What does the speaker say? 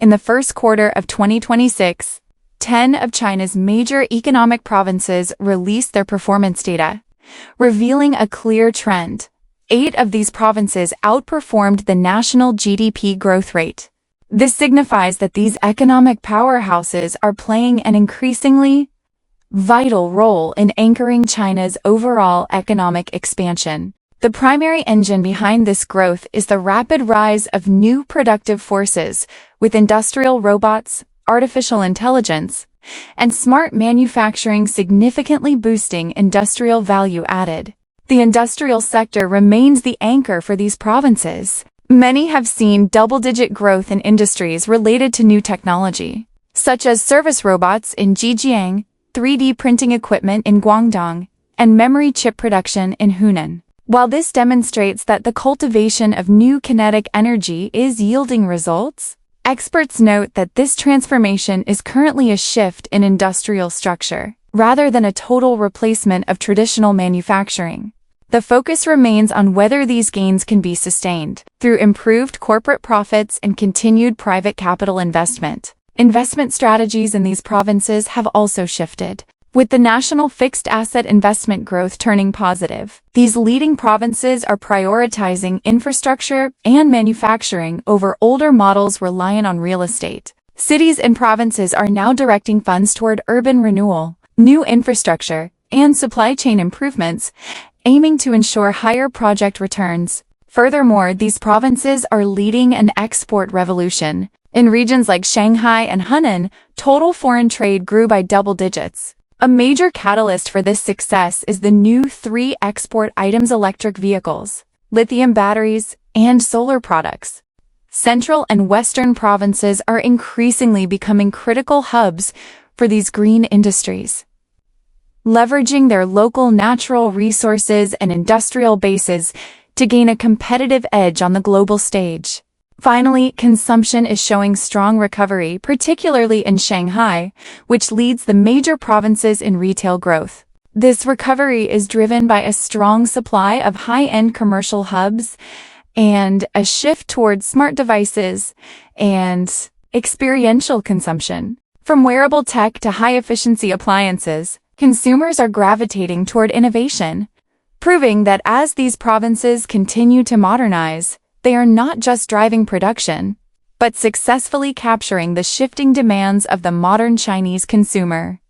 In the first quarter of 2026, 10 of China's major economic provinces released their performance data, revealing a clear trend. 8 of these provinces outperformed the national GDP growth rate. This signifies that these economic powerhouses are playing an increasingly vital role in anchoring China's overall economic expansion. The primary engine behind this growth is the rapid rise of new productive forces, with industrial robots, artificial intelligence, and smart manufacturing significantly boosting industrial value added. The industrial sector remains the anchor for these provinces. Many have seen double-digit growth in industries related to new technology, such as service robots in Zhejiang, 3D printing equipment in Guangdong, and memory chip production in Hunan. While this demonstrates that the cultivation of new kinetic energy is yielding results, experts note that this transformation is currently a shift in industrial structure, rather than a total replacement of traditional manufacturing. The focus remains on whether these gains can be sustained through improved corporate profits and continued private capital investment. Investment strategies in these provinces have also shifted, with the national fixed asset investment growth turning positive. These leading provinces are prioritizing infrastructure and manufacturing over older models reliant on real estate. Cities and provinces are now directing funds toward urban renewal, new infrastructure, and supply chain improvements, aiming to ensure higher project returns. Furthermore, these provinces are leading an export revolution. In regions like Shanghai and Hunan, total foreign trade grew by double digits. A major catalyst for this success is the new 3 export items: electric vehicles, lithium batteries, and solar products. Central and western provinces are increasingly becoming critical hubs for these green industries, leveraging their local natural resources and industrial bases to gain a competitive edge on the global stage. Finally, consumption is showing strong recovery, particularly in Shanghai, which leads the major provinces in retail growth. This recovery is driven by a strong supply of high-end commercial hubs and a shift towards smart devices and experiential consumption. From wearable tech to high-efficiency appliances, consumers are gravitating toward innovation, proving that as these provinces continue to modernize, they are not just driving production, but successfully capturing the shifting demands of the modern Chinese consumer.